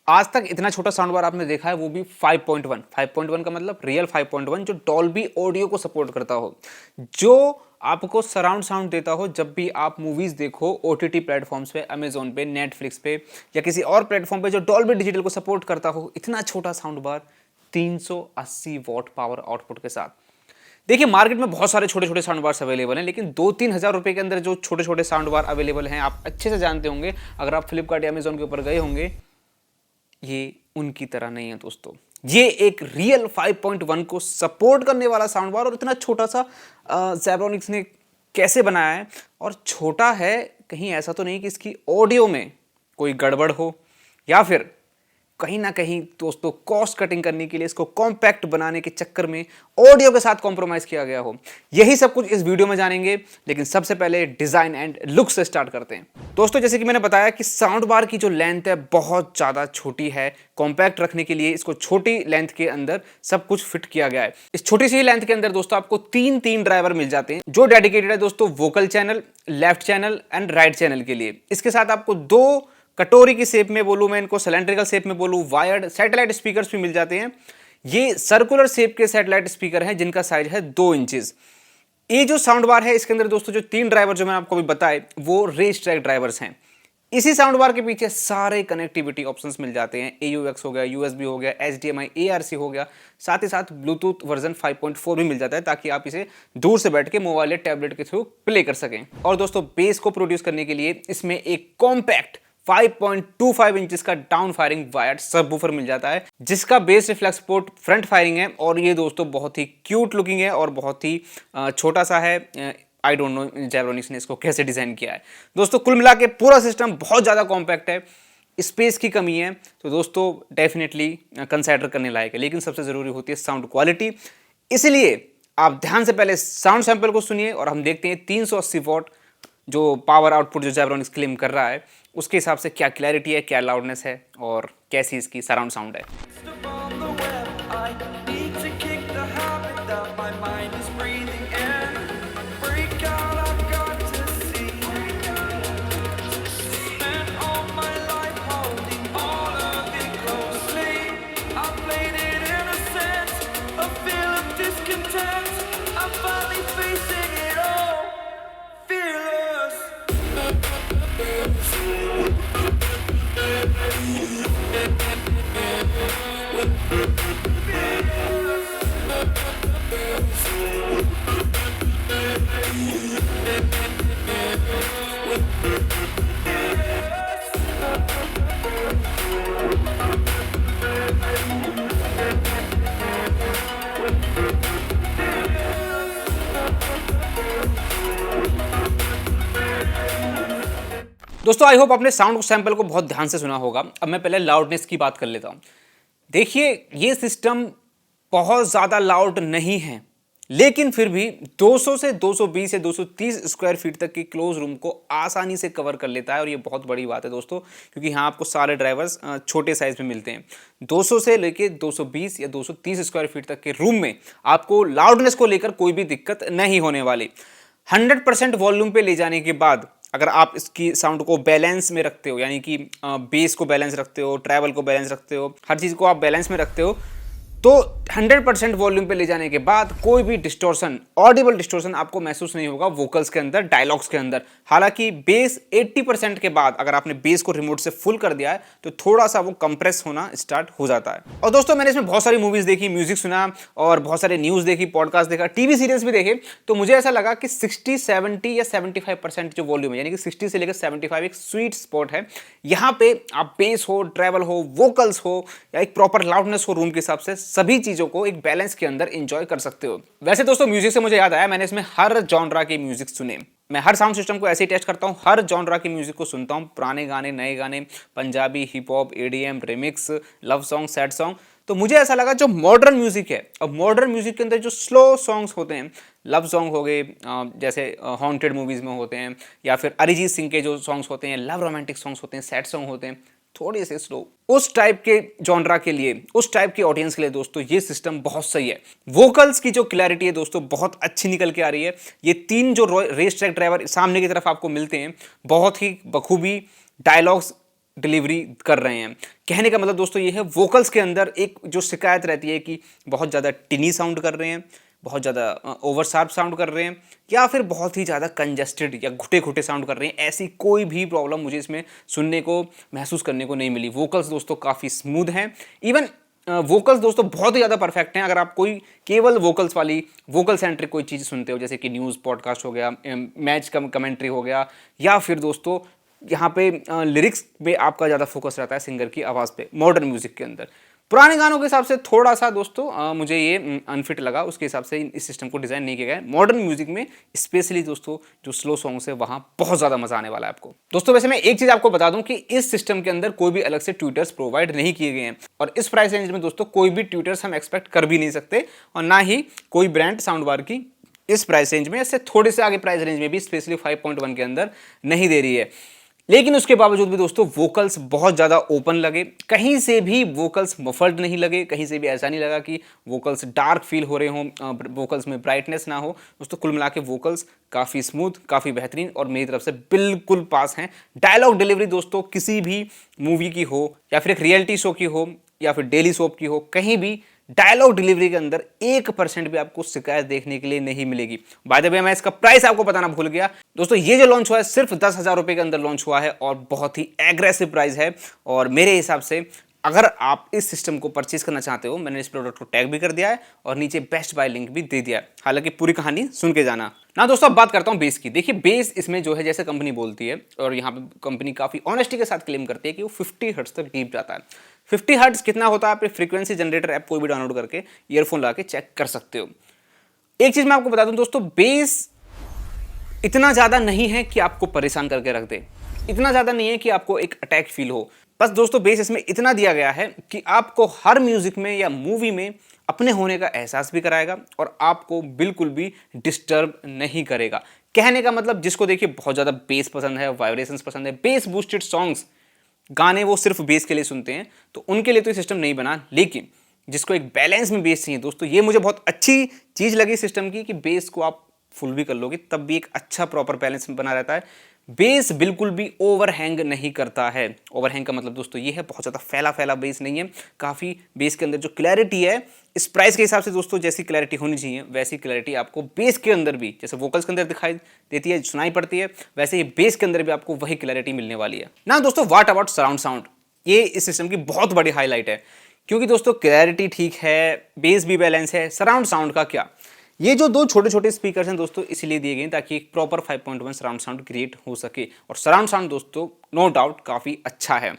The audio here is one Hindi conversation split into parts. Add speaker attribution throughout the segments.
Speaker 1: आज तक इतना छोटा साउंड बार आपने देखा है, वो भी 5.1। 5.1 का मतलब रियल 5.1 जो डॉल्बी ऑडियो को सपोर्ट करता हो, जो आपको सराउंड साउंड देता हो जब भी आप मूवीज देखो ओटीटी प्लेटफॉर्म्स पे, अमेजोन पे, नेटफ्लिक्स पे या किसी और प्लेटफॉर्म पे, जो डॉल्बी डिजिटल को सपोर्ट करता हो। इतना छोटा sound bar 380 what power output के साथ। देखिए मार्केट में बहुत सारे छोटे छोटे साउंड बार्स अवेलेबल हैं, लेकिन 2-3 हज़ार रुपए के अंदर जो छोटे छोटे साउंड बार अवेलेबल हैं, आप अच्छे से जानते होंगे। अगर आप फ्लिपकार्ट या अमेजोन के ऊपर गए होंगे, ये उनकी तरह नहीं है दोस्तों। ये एक रियल 5.1 को सपोर्ट करने वाला साउंड बार, और इतना छोटा सा ज़ेब्रानिक्स ने कैसे बनाया है। और छोटा है, कहीं ऐसा तो नहीं कि इसकी ऑडियो में कोई गड़बड़ हो, या फिर कहीं ना कहीं दोस्तों कॉस्ट कटिंग करने के लिए इसको कॉम्पैक्ट बनाने के चक्कर में ऑडियो के साथ कॉम्प्रोमाइज किया गया हो। यही सब कुछ इस वीडियो में जानेंगे, लेकिन सबसे पहले डिजाइन एंड लुक से स्टार्ट करते हैं। दोस्तों जैसे कि मैंने बताया कि साउंड बार की जो लेंथ है बहुत ज्यादा छोटी है। कॉम्पैक्ट रखने के लिए इसको छोटी लेंथ के अंदर सब कुछ फिट किया गया है। इस छोटी सी लेंथ के अंदर दोस्तों आपको तीन ड्राइवर मिल जाते हैं, जो डेडिकेटेड है दोस्तों vocal channel, left channel and right channel के लिए। इसके साथ आपको दो कटोरी की शेप में बोलूं मैं इनको, सिलेंड्रिकल शेप में बोलूं, वायर्ड सैटेलाइट स्पीकर्स भी मिल जाते हैं। ये सर्कुलर शेप के सैटेलाइट स्पीकर हैं जिनका साइज है 2 इंचेस। ये जो साउंड बार है इसके अंदर दोस्तों जो 3 ड्राइवर जो मैंने आपको अभी बताए, वो रेस ट्रैक ड्राइवर्स हैं। इसी साउंड बार के पीछे सारे कनेक्टिविटी ऑप्शंस मिल जाते हैं। AUX हो गया, USB हो गया, HDMI, ARC हो गया, साथ ही साथ ब्लूटूथ वर्जन 5.4 भी मिल जाता है, ताकि आप इसे दूर से बैठ के मोबाइल या टैबलेट के थ्रू प्ले कर सकें। और दोस्तों बेस को प्रोड्यूस करने के लिए इसमें एक कॉम्पैक्ट 5.25 इंचेस का डाउन फायरिंग वायर्ड सबवूफर मिल जाता है, जिसका base reflex port front firing है। और ये दोस्तों बहुत ही क्यूट लुकिंग है और बहुत ही छोटा सा है। आई डोंट नो ज़ेब्रानिक्स ने इसको कैसे डिजाइन किया है। दोस्तों कुल मिला के पूरा सिस्टम बहुत ज्यादा कॉम्पैक्ट है। स्पेस की कमी है तो दोस्तों डेफिनेटली कंसिडर करने लायक है, लेकिन सबसे जरूरी होती है साउंड क्वालिटी। इसलिए आप ध्यान से पहले साउंड सैंपल को सुनिए और हम देखते हैं 380 वॉट जो पावर आउटपुट जो ज़ेब्रानिक्स क्लेम कर रहा है, उसके हिसाब से क्या क्लैरिटी है, क्या लाउडनेस है और कैसी इसकी सराउंड साउंड है। दोस्तों आई होप आपने साउंड सैंपल को बहुत ध्यान से सुना होगा। अब मैं पहले लाउडनेस की बात कर लेता हूं। देखिए ये सिस्टम बहुत ज्यादा लाउड नहीं है, लेकिन फिर भी 200 से 220 से 230 स्क्वायर फीट तक की क्लोज रूम को आसानी से कवर कर लेता है। और ये बहुत बड़ी बात है दोस्तों, क्योंकि यहाँ आपको सारे ड्राइवर्स छोटे साइज में मिलते हैं। 200 से लेके 220 या 230 स्क्वायर फीट तक के रूम में आपको लाउडनेस को लेकर कोई भी दिक्कत नहीं होने वाली। 100% वॉल्यूम पे ले जाने के बाद अगर आप इसकी साउंड को बैलेंस में रखते हो, यानी कि बेस को बैलेंस रखते हो, ट्रैवल को बैलेंस रखते हो, हर चीज़ को आप बैलेंस में रखते हो, तो 100% वॉल्यूम पे ले जाने के बाद कोई भी डिस्टॉर्शन, ऑडिबल डिस्टॉर्शन आपको महसूस नहीं होगा वोकल्स के अंदर, डायलॉग्स के अंदर। हालांकि बेस 80% के बाद अगर आपने बेस को रिमोट से फुल कर दिया है तो थोड़ा सा वो कंप्रेस होना स्टार्ट हो जाता है। और दोस्तों मैंने इसमें बहुत सारी मूवीज देखी, म्यूजिक सुना और बहुत सारे न्यूज देखी, पॉडकास्ट देखा, टीवी सीरियल्स भी देखे, तो मुझे ऐसा लगा कि 60, 70 या 75% जो वॉल्यूम है, यानी कि 60 से लेकर 75 एक स्वीट स्पॉट है। यहाँ पे आप बेस हो, ट्रैवल हो, वोकल्स हो या एक प्रॉपर लाउडनेस हो, रूम के हिसाब से सभी चीजों को एक बैलेंस के अंदर एंजॉय कर सकते हो। वैसे दोस्तों म्यूजिक से मुझे याद आया, मैंने इसमें हर जॉनरा के म्यूजिक सुने। मैं हर साउंड सिस्टम को ऐसे ही टेस्ट करता हूँ, हर जॉनरा की म्यूजिक को सुनता हूँ, पुराने गाने, नए गाने, Punjabi, hip hop, EDM, remix, love song, sad song. तो मुझे ऐसा लगा जो मॉडर्न म्यूजिक है, अब मॉडर्न म्यूजिक के अंदर जो स्लो सॉन्ग्स होते हैं, लव सॉन्ग हो गए जैसे हॉन्टेड मूवीज में होते हैं, या फिर अरिजीत सिंह के जो सॉन्ग्स होते हैं, लव रोमांटिक सॉन्ग्स होते हैं, सैड सॉन्ग होते हैं, थोड़े से स्लो, उस टाइप के जॉनरा के लिए, उस टाइप के ऑडियंस के लिए दोस्तों ये सिस्टम बहुत सही है। वोकल्स की जो क्लैरिटी है दोस्तों बहुत अच्छी निकल के आ रही है। ये 3 जो रेस ट्रैक ड्राइवर सामने की तरफ आपको मिलते हैं, बहुत ही बखूबी डायलॉग्स डिलीवरी कर रहे हैं। कहने का मतलब दोस्तों ये है, वोकल्स के अंदर एक जो शिकायत रहती है कि बहुत ज़्यादा टिनी साउंड कर रहे हैं, बहुत ज़्यादा ओवर शार्प साउंड कर रहे हैं, या फिर बहुत ही ज़्यादा कंजस्टेड या घुटे घुटे साउंड कर रहे हैं, ऐसी कोई भी प्रॉब्लम मुझे इसमें सुनने को, महसूस करने को नहीं मिली। वोकल्स दोस्तों काफ़ी स्मूथ हैं। इवन वोकल्स दोस्तों बहुत ही ज़्यादा परफेक्ट हैं। अगर आप कोई केवल वोकल्स वाली, वोकल सेंट्रिक कोई चीज़ सुनते हो, जैसे कि न्यूज़ पॉडकास्ट हो गया, मैच कमेंट्री हो गया, या फिर दोस्तों यहाँ पे लिरिक्स पे आपका ज़्यादा फोकस रहता है सिंगर की आवाज़ पे, मॉडर्न म्यूजिक के अंदर, पुराने गानों के हिसाब से थोड़ा सा दोस्तों मुझे ये अनफिट लगा। उसके हिसाब से इस सिस्टम को डिज़ाइन नहीं किया गया है। मॉडर्न म्यूजिक में स्पेशली दोस्तों जो स्लो सॉन्ग्स है वहाँ बहुत ज़्यादा मज़ा आने वाला है आपको। दोस्तों वैसे मैं एक चीज़ आपको बता दूं कि इस सिस्टम के अंदर कोई भी अलग से ट्यूटर्स प्रोवाइड नहीं किए गए हैं, और इस प्राइस रेंज में दोस्तों कोई भी ट्यूटर्स हम एक्सपेक्ट कर भी नहीं सकते, और ना ही कोई ब्रांड साउंड बार की इस प्राइस रेंज में, इससे थोड़े से आगे प्राइस रेंज में भी स्पेशली 5.1 के अंदर नहीं दे रही है। लेकिन उसके बावजूद भी दोस्तों वोकल्स बहुत ज़्यादा ओपन लगे, कहीं से भी वोकल्स मफल्ड नहीं लगे, कहीं से भी ऐसा नहीं लगा कि वोकल्स डार्क फील हो रहे हों, वोकल्स में ब्राइटनेस ना हो। दोस्तों कुल मिला के वोकल्स काफ़ी स्मूथ, काफ़ी बेहतरीन और मेरी तरफ से बिल्कुल पास हैं। डायलॉग डिलीवरी दोस्तों किसी भी मूवी की हो, या फिर एक रियलिटी शो की हो, या फिर डेली सोप की हो, कहीं भी डायलॉग डिलीवरी के अंदर 1% भी आपको शिकायत देखने के लिए नहीं मिलेगी। बाय द वे मैं इसका प्राइस आपको बताना भूल गया दोस्तों, ये जो लॉन्च हुआ है सिर्फ 10,000 रुपए के अंदर लॉन्च हुआ है, और बहुत ही एग्रेसिव प्राइस है। और मेरे हिसाब से अगर आप इस सिस्टम को परचेज करना चाहते हो, मैंने इस प्रोडक्ट को टैग भी कर दिया है और नीचे बेस्ट बाय लिंक भी दे दिया है। हालांकि पूरी कहानी सुन के जाना ना। दोस्तों अब बात करता हूं बेस की। देखिए बेस इसमें जो है, जैसे कंपनी बोलती है, और यहाँ पे कंपनी काफी ऑनेस्टी के साथ क्लेम करती है कि वो 50 हर्ट्ज तक डीप जाता है। 50 हर्ट्ज कितना होता है, आप फ्रीक्वेंसी जनरेटर ऐप कोई भी डाउनलोड करके ईयरफोन लगा के चेक कर सकते हो। एक चीज मैं आपको बता दूं दोस्तों, बेस इतना ज्यादा नहीं है कि आपको परेशान करके रख दे, इतना ज्यादा नहीं है कि आपको एक अटैक फील हो। बस दोस्तों बेस इसमें इतना दिया गया है कि आपको हर म्यूजिक में या मूवी में अपने होने का एहसास भी कराएगा, और आपको बिल्कुल भी डिस्टर्ब नहीं करेगा। कहने का मतलब, जिसको देखिए बहुत ज्यादा बेस पसंद है, वाइब्रेशंस पसंद है, बेस बूस्टेड सॉन्ग्स, गाने वो सिर्फ बेस के लिए सुनते हैं, तो उनके लिए तो ये सिस्टम नहीं बना। लेकिन जिसको एक बैलेंस में बेस चाहिए दोस्तों, ये मुझे बहुत अच्छी चीज लगी सिस्टम की, कि बेस को आप फुल भी कर लोगे तब भी एक अच्छा प्रॉपर बैलेंस बना रहता है। बेस बिल्कुल भी ओवरहैंग नहीं करता है। ओवरहैंग का मतलब दोस्तों ये है, बहुत ज़्यादा फैला फैला बेस नहीं है, काफ़ी बेस के अंदर जो क्लैरिटी है, इस प्राइस के हिसाब से दोस्तों जैसी क्लैरिटी होनी चाहिए वैसी क्लैरिटी आपको बेस के अंदर भी, जैसे वोकल्स के अंदर दिखाई देती है, सुनाई पड़ती है, वैसे ही बेस के अंदर भी आपको वही क्लैरिटी मिलने वाली है ना। दोस्तों व्हाट अबाउट सराउंड साउंड, ये इस सिस्टम की बहुत बड़ी हाईलाइट है, क्योंकि दोस्तों क्लैरिटी ठीक है, बेस भी बैलेंस है, सराउंड साउंड का क्या। ये जो दो छोटे छोटे स्पीकर्स हैं दोस्तों इसलिए दिए गए ताकि एक प्रॉपर 5.1 सराउंड साउंड क्रिएट हो सके, और सराउंड साउंड दोस्तों नो डाउट काफ़ी अच्छा है।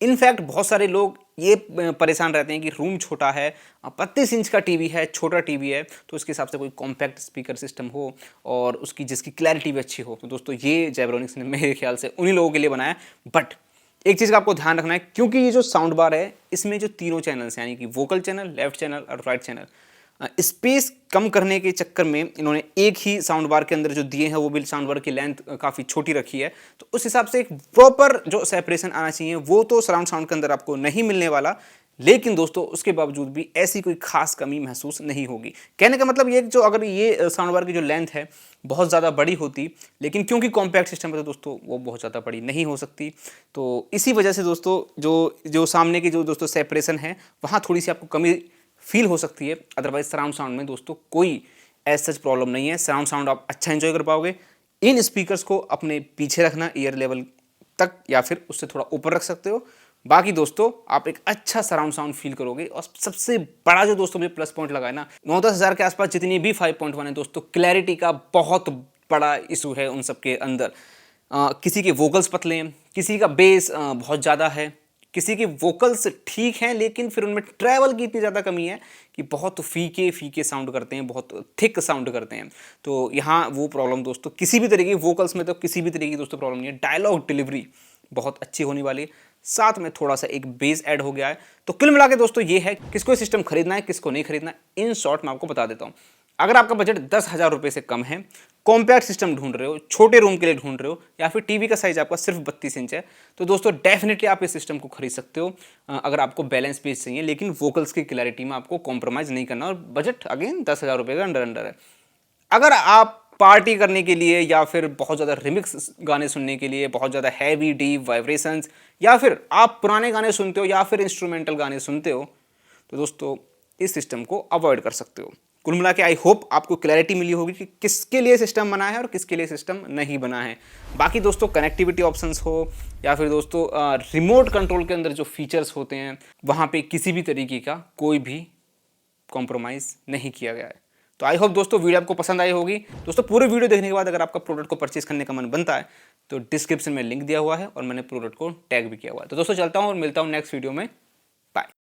Speaker 1: इनफैक्ट बहुत सारे लोग ये परेशान रहते हैं कि रूम छोटा है, 32 इंच का टीवी है, छोटा टीवी है, तो उसके हिसाब से कोई कॉम्पैक्ट स्पीकर सिस्टम हो और उसकी जिसकी क्लैरिटी भी अच्छी हो। तो दोस्तों ये जेब्रोनिक्स ने मेरे ख्याल से उन्हीं लोगों के लिए बनाया। बट एक चीज़ का आपको ध्यान रखना है, क्योंकि ये जो साउंड बार है इसमें जो तीनों चैनल्स यानी कि वोकल चैनल, लेफ्ट चैनल और राइट चैनल, स्पेस कम करने के चक्कर में इन्होंने एक ही साउंड बार के अंदर जो दिए हैं वो भी साउंड बार की लेंथ काफ़ी छोटी रखी है। तो उस हिसाब से एक प्रॉपर जो सेपरेशन आना चाहिए वो तो सराउंड साउंड के अंदर आपको नहीं मिलने वाला। लेकिन दोस्तों उसके बावजूद भी ऐसी कोई खास कमी महसूस नहीं होगी। कहने का मतलब ये, जो अगर ये साउंड बार की जो लेंथ है बहुत ज़्यादा बड़ी होती, लेकिन क्योंकि कॉम्पैक्ट सिस्टम है तो दोस्तों वो बहुत ज़्यादा बड़ी नहीं हो सकती। तो इसी वजह से दोस्तों जो सामने की जो दोस्तों सेपरेशन है वहाँ थोड़ी सी आपको कमी फील हो सकती है। अदरवाइज सराउंड साउंड में दोस्तों कोई ऐसा सच प्रॉब्लम नहीं है। सराउंड साउंड आप अच्छा एंजॉय कर पाओगे। इन स्पीकर्स को अपने पीछे रखना, ईयर लेवल तक या फिर उससे थोड़ा ऊपर रख सकते हो। बाकी दोस्तों आप एक अच्छा सराउंड साउंड फील करोगे। और सबसे बड़ा जो दोस्तों मुझे प्लस पॉइंट लगा है ना, 9-10 हज़ार के आसपास जितनी भी 5.1 है दोस्तों, क्लैरिटी का बहुत बड़ा इशू है उन सबके अंदर। किसी के वोकल्स पतले हैं, किसी का बेस बहुत ज़्यादा है, किसी के वोकल्स ठीक हैं लेकिन फिर उनमें ट्रैवल की इतनी ज़्यादा कमी है कि बहुत फीके फीके साउंड करते हैं, बहुत थिक साउंड करते हैं। तो यहाँ वो प्रॉब्लम दोस्तों किसी भी तरीके की, वोकल्स में तो किसी भी तरीके की दोस्तों प्रॉब्लम नहीं है। डायलॉग डिलीवरी बहुत अच्छी होने वाली है, साथ में थोड़ा सा एक बेस ऐड हो गया है। तो कुल मिला के दोस्तों ये है, किसको सिस्टम खरीदना है किसको नहीं खरीदना, इन शॉर्ट मैं आपको बता देता हूँ। अगर आपका बजट 10,000 रुपये से कम है, कॉम्पैक्ट सिस्टम ढूंढ रहे हो, छोटे रूम के लिए ढूंढ रहे हो, या फिर टीवी का साइज आपका सिर्फ 32 इंच है, तो दोस्तों डेफिनेटली आप इस सिस्टम को खरीद सकते हो अगर आपको बैलेंस बेस चाहिए, लेकिन वोकल्स की क्लैरिटी में आपको कॉम्प्रोमाइज़ नहीं करना, और बजट अगेन 10,000 रुपये का अंडर है। अगर आप पार्टी करने के लिए या फिर बहुत ज़्यादा रिमिक्स गाने सुनने के लिए, बहुत ज़्यादा हैवी डीप वाइब्रेशंस, या फिर आप पुराने गाने सुनते हो या फिर इंस्ट्रूमेंटल गाने सुनते हो, तो दोस्तों इस सिस्टम को अवॉइड कर सकते हो। कुल मिला के आई होप आपको क्लैरिटी मिली होगी कि किसके लिए सिस्टम बना है और किसके लिए सिस्टम नहीं बना है। बाकी दोस्तों कनेक्टिविटी ऑप्शंस हो या फिर दोस्तों रिमोट कंट्रोल के अंदर जो फीचर्स होते हैं वहाँ पे किसी भी तरीके का कोई भी कॉम्प्रोमाइज़ नहीं किया गया है। तो आई होप दोस्तों वीडियो आपको पसंद आई होगी। दोस्तों पूरे वीडियो देखने के बाद अगर आपका प्रोडक्ट को परचेज करने का मन बनता है तो डिस्क्रिप्शन में लिंक दिया हुआ है और मैंने प्रोडक्ट को टैग भी किया हुआ है। तो दोस्तों चलता हूँ और मिलता हूँ नेक्स्ट वीडियो में। बाय।